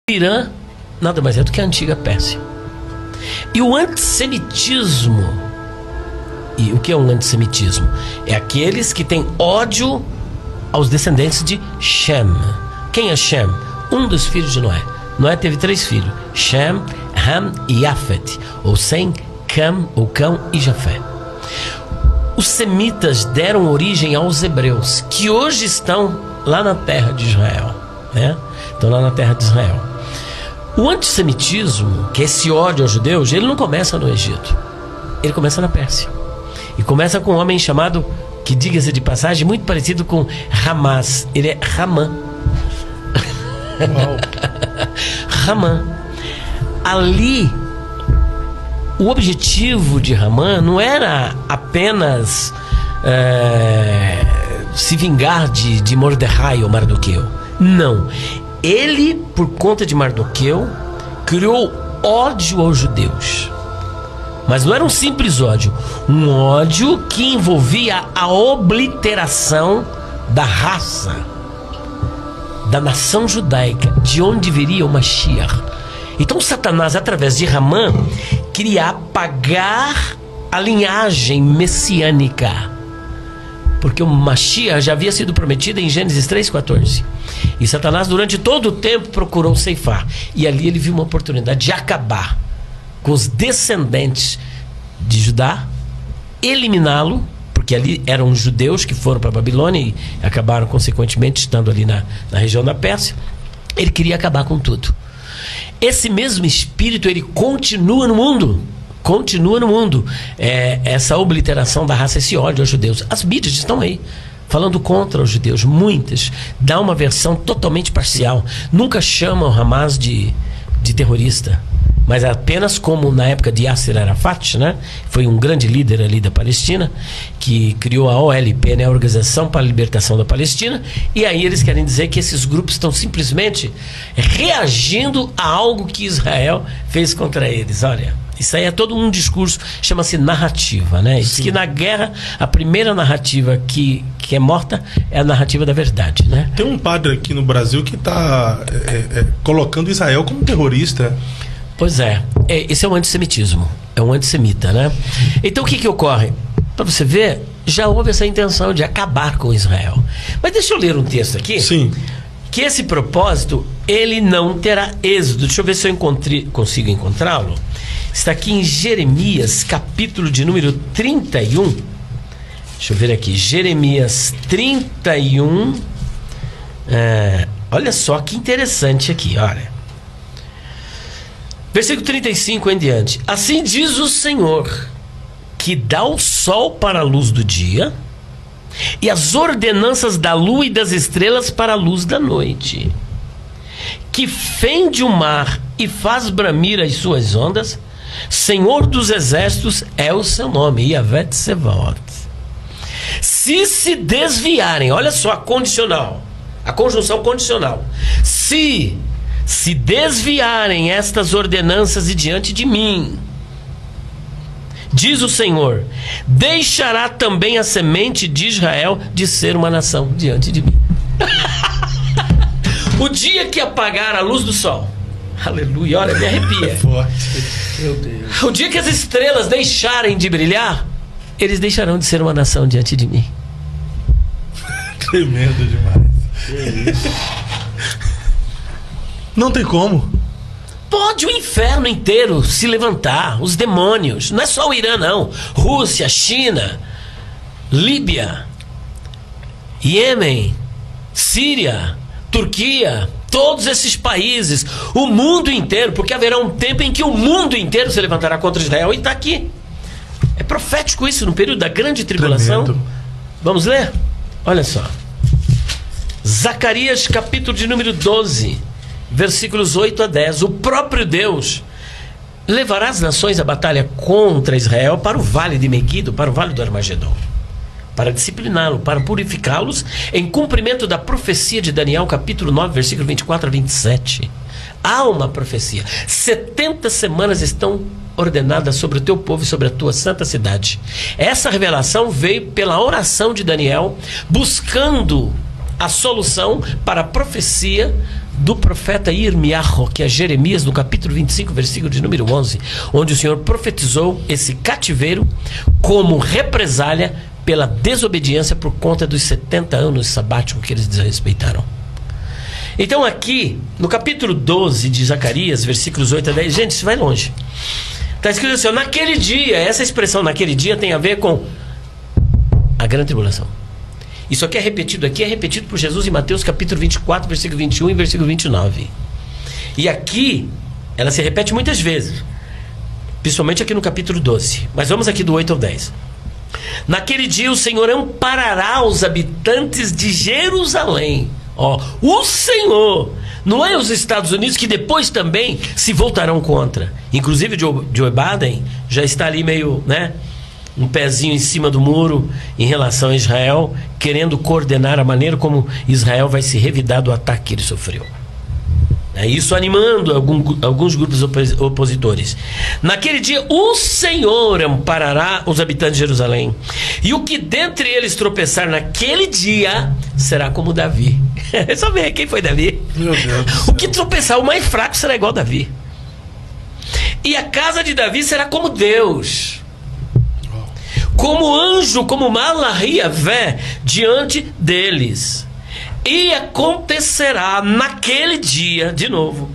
Irã nada mais é do que a antiga Pérsia. E o antissemitismo, e o que é um antissemitismo? É aqueles que têm ódio aos descendentes de Shem. Quem é Shem? Um dos filhos de Noé. Noé teve 3 filhos: Shem, Ham e Yafet, ou Sem, Cam, ou Cão e Jafé. Os semitas deram origem aos hebreus, que hoje estão lá na terra de Israel, né? Estão lá na terra de Israel. O antissemitismo, que é esse ódio aos judeus, ele não começa no Egito, ele começa na Pérsia. E começa com um homem chamado, que diga-se de passagem, muito parecido com Hamas. Ele é Ramã. Ramã. Ali, o objetivo de Ramã não era apenas se vingar de Mordecai ou Mardoqueu. Não. Ele, por conta de Mardoqueu, criou ódio aos judeus. Mas não era um simples ódio. Um ódio que envolvia a obliteração da raça, da nação judaica, de onde viria o Mashiach. Então Satanás, através de Ramã, queria apagar a linhagem messiânica, porque o Mashiach já havia sido prometido em Gênesis 3,14. E Satanás durante todo o tempo procurou ceifar. E ali ele viu uma oportunidade de acabar com os descendentes de Judá, eliminá-lo, porque ali eram os judeus que foram para a Babilônia e acabaram consequentemente estando ali na região da Pérsia. Ele queria acabar com tudo. Esse mesmo espírito, ele continua no mundo. Continua no mundo. Essa obliteração da raça, esse ódio aos judeus. As mídias estão aí falando contra os judeus, muitas. Dá uma versão totalmente parcial. Nunca chamam Hamas de terrorista, mas apenas como na época de Yasser Arafat, né? Foi um grande líder ali da Palestina, que criou a OLP, né? A Organização para a Libertação da Palestina. E aí eles querem dizer que esses grupos estão simplesmente reagindo a algo que Israel fez contra eles. Olha, isso aí é todo um discurso, chama-se narrativa, né? Diz que na guerra, a primeira narrativa que é morta é a narrativa da verdade, né? Tem um padre aqui no Brasil que está colocando Israel como terrorista. Pois esse é um antissemitismo, é um antissemita, né? Então o que ocorre? Para você ver, já houve essa intenção de acabar com Israel. Mas deixa eu ler um texto aqui. Sim. Que esse propósito, ele não terá êxito. Deixa eu ver se eu consigo encontrá-lo. Está aqui em Jeremias, capítulo de número 31. Deixa eu ver aqui, Jeremias 31. Olha só que interessante aqui, olha. Versículo 35 em diante. Assim diz o Senhor, que dá o sol para a luz do dia, e as ordenanças da lua e das estrelas para a luz da noite, que fende o mar e faz bramir as suas ondas. Senhor dos exércitos é o seu nome, Yahvé Tsevaot. Se desviarem, olha só a condicional, a conjunção condicional. Se desviarem estas ordenanças e diante de mim, diz o Senhor, deixará também a semente de Israel de ser uma nação diante de mim. O dia que apagar a luz do sol, aleluia, olha, me arrepia. Forte. Meu Deus. O dia que as estrelas deixarem de brilhar, eles deixarão de ser uma nação diante de mim. Tremendo demais. Que isso? Não tem como. Pode o inferno inteiro se levantar, os demônios. Não é só o Irã, não. Rússia, China, Líbia, Iêmen, Síria, Turquia, todos esses países, o mundo inteiro, porque haverá um tempo em que o mundo inteiro se levantará contra Israel, e está aqui. É profético isso, no período da grande tribulação. Tremendo. Vamos ler? Olha só. Zacarias, capítulo de número 12, versículos 8 a 10. O próprio Deus levará as nações à batalha contra Israel para o vale de Meguido, para o vale do Armagedon, para discipliná-lo, para purificá-los, em cumprimento da profecia de Daniel, capítulo 9, versículo 24 a 27. Há uma profecia. 70 semanas estão ordenadas sobre o teu povo e sobre a tua santa cidade. Essa revelação veio pela oração de Daniel, buscando a solução para a profecia do profeta Irmiarro, que é Jeremias, no capítulo 25, versículo de número 11, onde o Senhor profetizou esse cativeiro como represália pela desobediência por conta dos 70 anos sabáticos que eles desrespeitaram. Então aqui, no capítulo 12 de Zacarias, versículos 8 a 10, gente, isso vai longe. Está escrito assim, naquele dia, essa expressão naquele dia tem a ver com a grande tribulação. Isso aqui é repetido por Jesus em Mateus capítulo 24, versículo 21 e versículo 29. E aqui, ela se repete muitas vezes, principalmente aqui no capítulo 12. Mas vamos aqui do 8 ao 10. Naquele dia o Senhor amparará os habitantes de Jerusalém. Ó, o Senhor, não é os Estados Unidos que depois também se voltarão contra. Inclusive Joe Biden já está ali meio, né, um pezinho em cima do muro em relação a Israel, querendo coordenar a maneira como Israel vai se revidar do ataque que ele sofreu. É isso animando alguns grupos opositores. Naquele dia o Senhor amparará os habitantes de Jerusalém, e o que dentre eles tropeçar naquele dia será como Davi. É só ver quem foi Davi. Meu Deus. O que tropeçar, o mais fraco, será igual Davi. E a casa de Davi será como Deus, como anjo, como Malahiavé diante deles. E acontecerá naquele dia, de novo,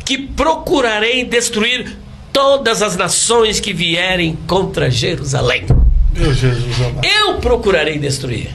que procurarei destruir todas as nações que vierem contra Jerusalém. Meu Jesus amado. Eu procurarei destruir.